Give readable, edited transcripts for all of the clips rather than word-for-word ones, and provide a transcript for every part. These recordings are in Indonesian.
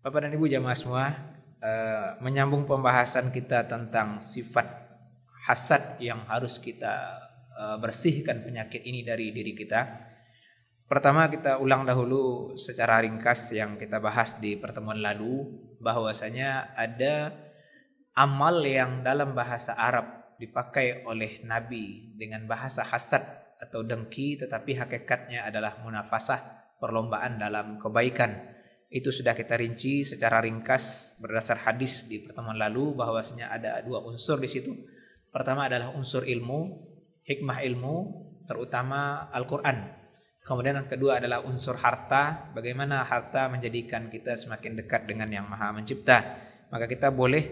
Bapak dan Ibu jamaah semua, menyambung pembahasan kita tentang sifat hasad yang harus kita bersihkan penyakit ini dari diri kita. Pertama, kita ulang dahulu secara ringkas yang kita bahas di pertemuan lalu, bahwasanya ada amal yang dalam bahasa Arab dipakai oleh Nabi dengan bahasa hasad atau dengki, tetapi hakikatnya adalah munafasah, perlombaan dalam kebaikan. Itu sudah kita rinci secara ringkas berdasar hadis di pertemuan lalu, bahwasanya ada dua unsur di situ. Pertama adalah unsur ilmu, hikmah ilmu, terutama Al-Quran. Kemudian yang kedua adalah unsur harta, bagaimana harta menjadikan kita semakin dekat dengan Yang Maha Mencipta. Maka kita boleh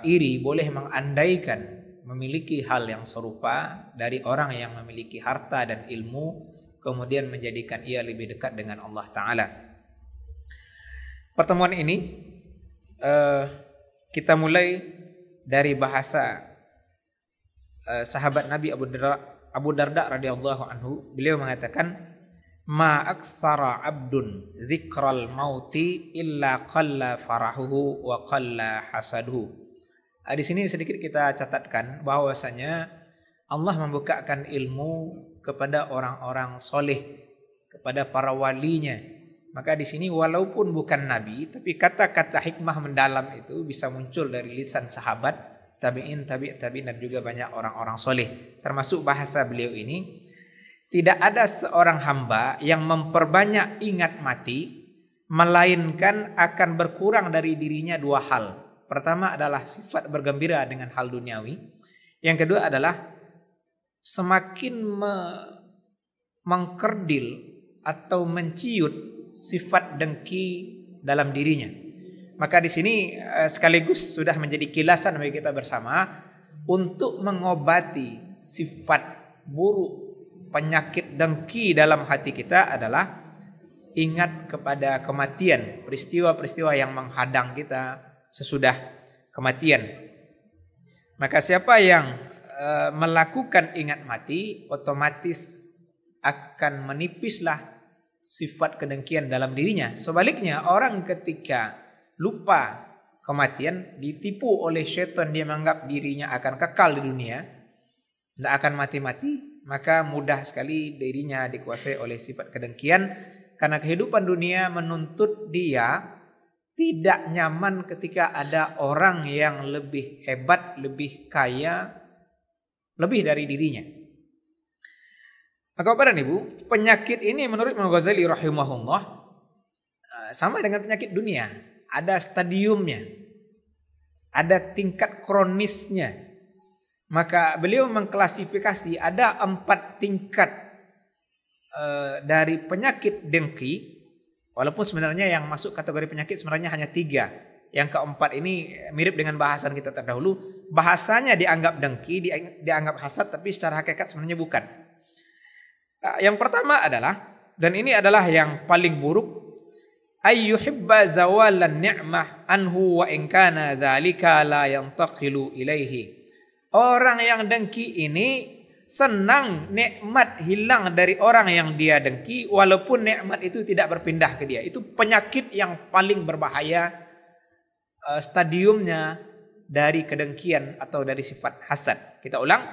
iri, boleh mengandaikan memiliki hal yang serupa dari orang yang memiliki harta dan ilmu, kemudian menjadikan ia lebih dekat dengan Allah Ta'ala. Pertemuan ini kita mulai dari bahasa sahabat Nabi Abu Darda radhiyallahu anhu. Beliau mengatakan, ma aktsara abdun dzikral mauti illa qalla farahuhu wa qalla hasaduhu. Di sini sedikit kita catatkan bahwasanya Allah membukakan ilmu kepada orang-orang soleh, kepada para walinya. Maka di sini walaupun bukan nabi, tapi kata-kata hikmah mendalam itu bisa muncul dari lisan sahabat, tabi'in, tabi'in dan juga banyak orang-orang soleh. Termasuk bahasa beliau ini, tidak ada seorang hamba yang memperbanyak ingat mati, melainkan akan berkurang dari dirinya dua hal. Pertama adalah sifat bergembira dengan hal duniawi. Yang kedua adalah semakin mengkerdil atau menciut sifat dengki dalam dirinya. Maka di sini sekaligus sudah menjadi kilasan bagi kita bersama untuk mengobati sifat buruk, penyakit dengki dalam hati kita adalah ingat kepada kematian, peristiwa-peristiwa yang menghadang kita sesudah kematian. Maka siapa yang melakukan ingat mati, otomatis akan menipislah sifat kedengkian dalam dirinya. Sebaliknya, orang ketika lupa kematian, ditipu oleh syaitan, dia menganggap dirinya akan kekal di dunia, tidak akan mati-mati, maka mudah sekali dirinya dikuasai oleh sifat kedengkian, karena kehidupan dunia menuntut dia tidak nyaman ketika ada orang yang lebih hebat, lebih kaya, lebih dari dirinya. Maka Bapak dan Ibu, penyakit ini menurut Imam Ghazali rahimahullah sama dengan penyakit dunia. Ada stadiumnya, ada tingkat kronisnya. Maka beliau mengklasifikasi ada 4 tingkat dari penyakit dengki. Walaupun sebenarnya yang masuk kategori penyakit sebenarnya hanya 3. Yang keempat ini mirip dengan bahasan kita terdahulu. Bahasanya dianggap dengki, dianggap hasad, tapi secara hakikat sebenarnya bukan. Yang pertama adalah, dan ini adalah yang paling buruk, ayyuhibba zawalan ni'mah anhu wa in kana dzalika la yantaqilu ilaihi. Orang yang dengki ini senang nikmat hilang dari orang yang dia dengki, walaupun nikmat itu tidak berpindah ke dia. Itu penyakit yang paling berbahaya, stadiumnya dari kedengkian atau dari sifat hasad. Kita ulang,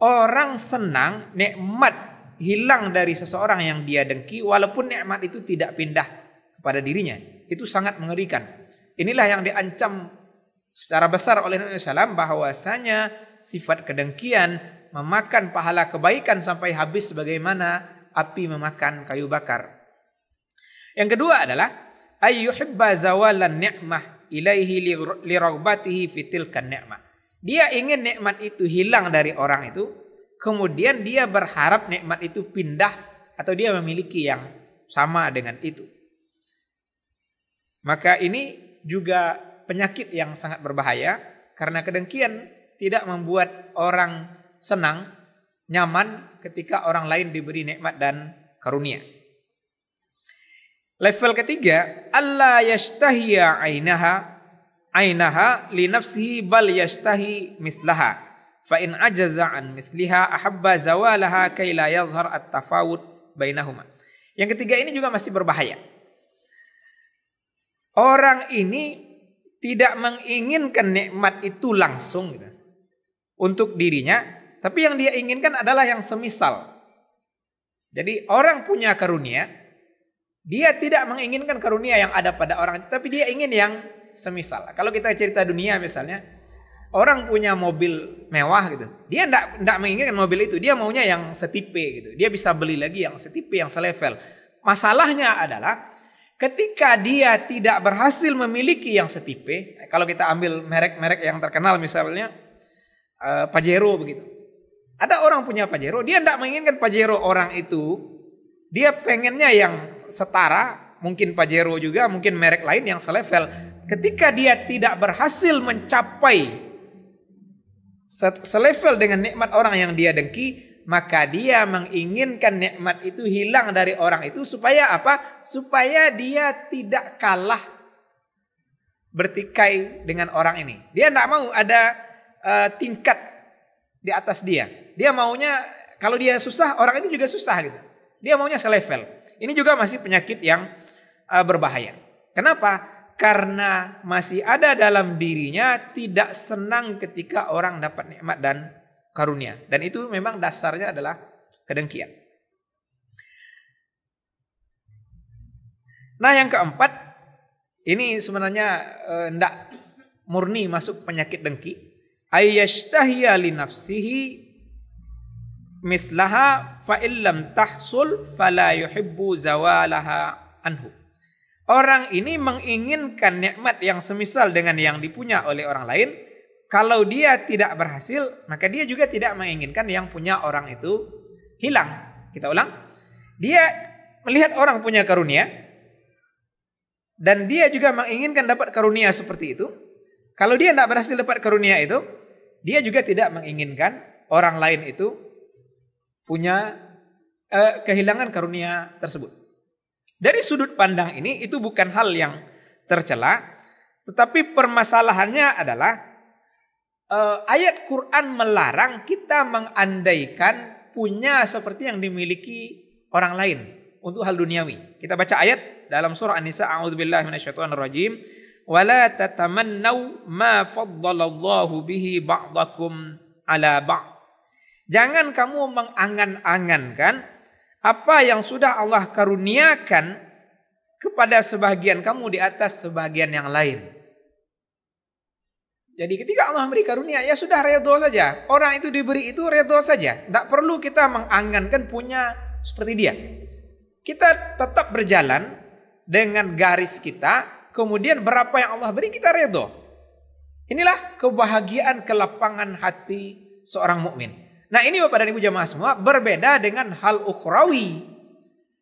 orang senang nikmat hilang dari seseorang yang dia dengki, walaupun nikmat itu tidak pindah kepada dirinya. Itu sangat mengerikan. Inilah yang diancam secara besar oleh Nabi SAW, bahwasanya sifat kedengkian memakan pahala kebaikan sampai habis sebagaimana api memakan kayu bakar. Yang kedua adalah ayyuhibba zawalan ni'mah ilaihi liraghbatihi fitilkan ni'mah. Dia ingin nikmat itu hilang dari orang itu, kemudian dia berharap nikmat itu pindah atau dia memiliki yang sama dengan itu. Maka ini juga penyakit yang sangat berbahaya, karena kedengkian tidak membuat orang senang, nyaman ketika orang lain diberi nikmat dan karunia. Level ketiga, alla yashtahiya ainaha li nafsihi bal yashtahi mislaha. Fa in ajaza an misliha ahabba zawalaha kay la yazhar at-tafawut bainahuma. Yang ketiga ini juga masih berbahaya. orang ini tidak menginginkan nikmat itu langsung gitu, untuk dirinya, tapi yang dia inginkan adalah yang semisal. Jadi orang punya karunia, dia tidak menginginkan karunia yang ada pada orang, tapi dia ingin yang semisal. Kalau kita cerita dunia misalnya, orang punya mobil mewah gitu, dia tidak menginginkan mobil itu, dia maunya yang setipe gitu. Dia bisa beli lagi yang setipe, yang selevel. Masalahnya adalah ketika dia tidak berhasil memiliki yang setipe, kalau kita ambil merek-merek yang terkenal misalnya Pajero begitu. Ada orang punya Pajero, dia tidak menginginkan Pajero orang itu, dia pengennya yang setara, mungkin Pajero juga, mungkin merek lain yang selevel. Ketika dia tidak berhasil mencapai selevel dengan nikmat orang yang dia dengki, maka dia menginginkan nikmat itu hilang dari orang itu supaya apa? Supaya dia tidak kalah bertikai dengan orang ini. Dia tidak mau ada tingkat di atas dia. Dia maunya kalau dia susah, orang itu juga susah gitu. Dia maunya selevel. Ini juga masih penyakit yang berbahaya. Kenapa? Karena masih ada dalam dirinya tidak senang ketika orang dapat nikmat dan karunia. Dan itu memang dasarnya adalah kedengkian. Nah yang keempat, ini sebenarnya tidak murni masuk penyakit dengki. Ayyashtahiya li nafsihi mislaha fa illam tahsul fala yuhibbu zawalaha anhu. Orang ini menginginkan nikmat yang semisal dengan yang dipunya oleh orang lain. Kalau dia tidak berhasil, maka dia juga tidak menginginkan yang punya orang itu hilang. Kita ulang. Dia melihat orang punya karunia, dan dia juga menginginkan dapat karunia seperti itu. Kalau dia tidak berhasil dapat karunia itu, dia juga tidak menginginkan orang lain itu punya kehilangan karunia tersebut. Dari sudut pandang ini, itu bukan hal yang tercela, tetapi permasalahannya adalah ayat Quran melarang kita mengandaikan punya seperti yang dimiliki orang lain untuk hal duniawi. Kita baca ayat dalam surah An-Nisa, a'udzubillahi minasyaitonirrajim, wala tatamannau ma faddalallahu bihi ba'dakum ala ba'd. Jangan kamu mengangan-angankan apa yang sudah Allah karuniakan kepada sebagian kamu di atas sebagian yang lain. Jadi ketika Allah memberi karunia, ya sudah redho saja. Orang itu diberi itu redho saja. Tidak perlu kita mengangankan punya seperti dia. Kita tetap berjalan dengan garis kita. Kemudian berapa yang Allah beri kita redho. Inilah kebahagiaan kelapangan hati seorang mukmin. Nah ini Bapak dan Ibu jamaah semua, berbeda dengan hal ukhrawi.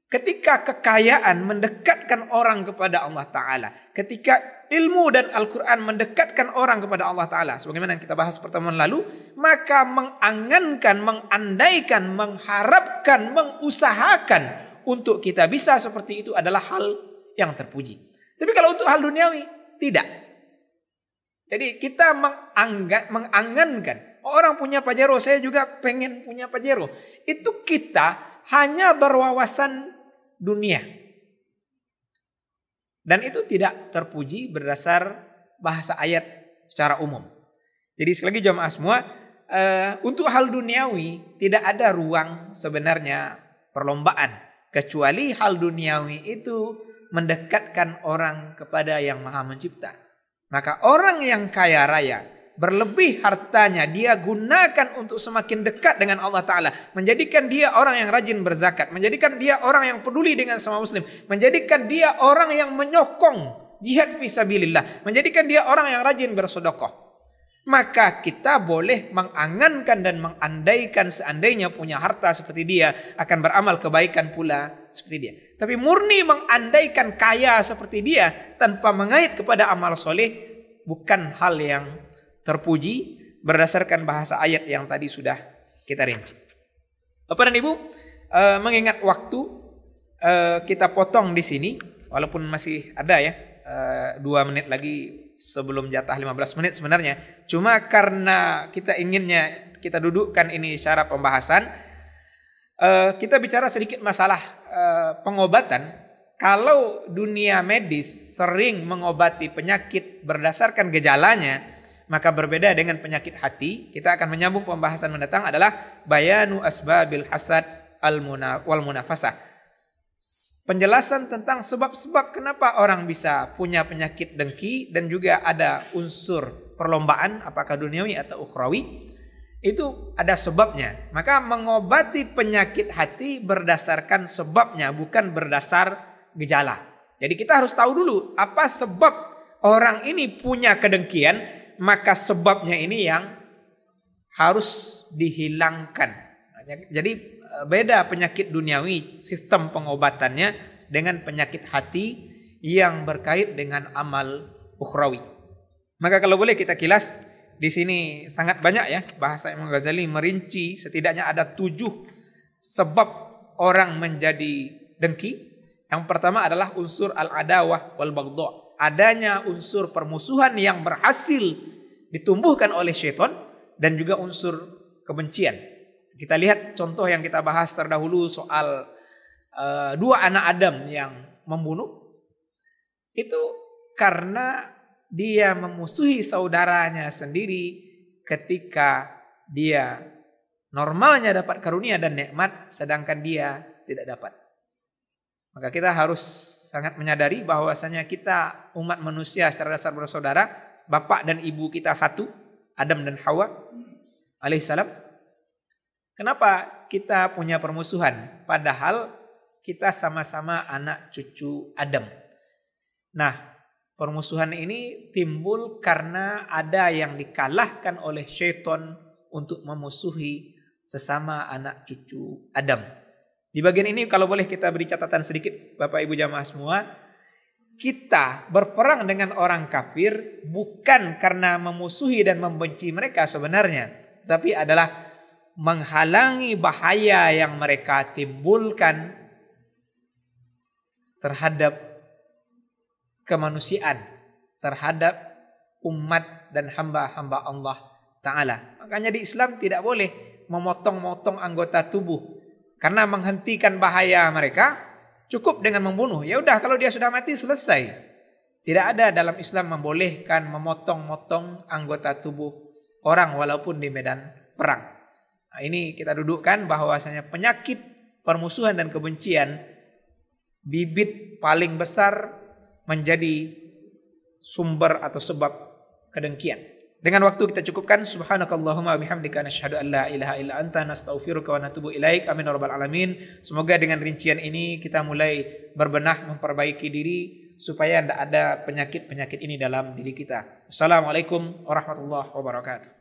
Ketika kekayaan mendekatkan orang kepada Allah Ta'ala. Ketika ilmu dan Al-Quran mendekatkan orang kepada Allah Ta'ala. Sebagaimana yang kita bahas pertemuan lalu. Maka mengangankan, mengandaikan, mengharapkan, mengusahakan untuk kita bisa seperti itu adalah hal yang terpuji. Tapi kalau untuk hal duniawi, tidak. Jadi kita mengangankan. Orang punya Pajero, saya juga pengen punya Pajero. Itu kita hanya berwawasan dunia. Dan itu tidak terpuji berdasar bahasa ayat secara umum. Jadi sekali lagi jamaah semua, untuk hal duniawi tidak ada ruang sebenarnya perlombaan. Kecuali hal duniawi itu mendekatkan orang kepada yang maha mencipta. Maka orang yang kaya raya, berlebih hartanya, dia gunakan untuk semakin dekat dengan Allah Ta'ala. Menjadikan dia orang yang rajin berzakat. Menjadikan dia orang yang peduli dengan semua muslim. Menjadikan dia orang yang menyokong jihad fisabilillah. Menjadikan dia orang yang rajin bersedekah. Maka kita boleh mengangankan dan mengandaikan seandainya punya harta seperti dia, akan beramal kebaikan pula seperti dia. Tapi murni mengandaikan kaya seperti dia tanpa mengait kepada amal soleh, bukan hal yang terpuji berdasarkan bahasa ayat yang tadi sudah kita rinci. Bapak dan Ibu, mengingat waktu, kita potong di sini, walaupun masih ada ya 2 menit lagi sebelum jatah 15 menit sebenarnya. Cuma karena kita inginnya kita dudukkan ini secara pembahasan, kita bicara sedikit masalah pengobatan. kalau dunia medis sering mengobati penyakit berdasarkan gejalanya, maka berbeda dengan penyakit hati. Kita akan menyambung pembahasan mendatang adalah bayanu asbabil hasad wal munafasah. Penjelasan tentang sebab-sebab kenapa orang bisa punya penyakit dengki dan juga ada unsur perlombaan apakah duniawi atau ukhrawi. Itu ada sebabnya. Maka mengobati penyakit hati berdasarkan sebabnya, bukan berdasar gejala. Jadi kita harus tahu dulu apa sebab orang ini punya kedengkian, maka sebabnya ini yang harus dihilangkan. Jadi beda penyakit duniawi sistem pengobatannya dengan penyakit hati yang berkait dengan amal ukhrawi. Maka kalau boleh kita kilas. Di sini sangat banyak ya bahasa Imam Ghazali merinci setidaknya ada 7 sebab orang menjadi dengki. Yang pertama adalah unsur al-adawah wal baghdha. Adanya unsur permusuhan yang berhasil ditumbuhkan oleh syaitan dan juga unsur kebencian. Kita lihat contoh yang kita bahas terdahulu soal 2 anak Adam yang membunuh. Itu karena dia memusuhi saudaranya sendiri ketika dia normalnya dapat karunia dan nikmat sedangkan dia tidak dapat. Maka kita harus sangat menyadari bahwasanya kita umat manusia secara dasar bersaudara, bapak dan ibu kita satu, Adam dan Hawa alaihissalam. Kenapa kita punya permusuhan padahal kita sama-sama anak cucu Adam? Nah, permusuhan ini timbul karena ada yang dikalahkan oleh syaitan untuk memusuhi sesama anak cucu Adam. Di bagian ini kalau boleh kita beri catatan sedikit Bapak Ibu jamaah semua. Kita berperang dengan orang kafir bukan karena memusuhi dan membenci mereka sebenarnya. Tapi adalah menghalangi bahaya yang mereka timbulkan terhadap kemanusiaan, terhadap umat dan hamba-hamba Allah Ta'ala. Makanya di Islam tidak boleh memotong-motong anggota tubuh. Karena menghentikan bahaya mereka cukup dengan membunuh. Ya udah kalau dia sudah mati selesai. Tidak ada dalam Islam membolehkan memotong-motong anggota tubuh orang walaupun di medan perang. Nah, ini kita dudukkan bahwasanya penyakit permusuhan dan kebencian bibit paling besar menjadi sumber atau sebab kedengkian. Dengan waktu kita cukupkan. Subhanakallahumma bihamdika nasyhadu an la ilaha illa anta nastaghfiruka wa natubu ilaik. Amin ya rabbal alamin. Semoga dengan rincian ini kita mulai berbenah memperbaiki diri supaya tidak ada penyakit-penyakit ini dalam diri kita. Assalamualaikum warahmatullahi wabarakatuh.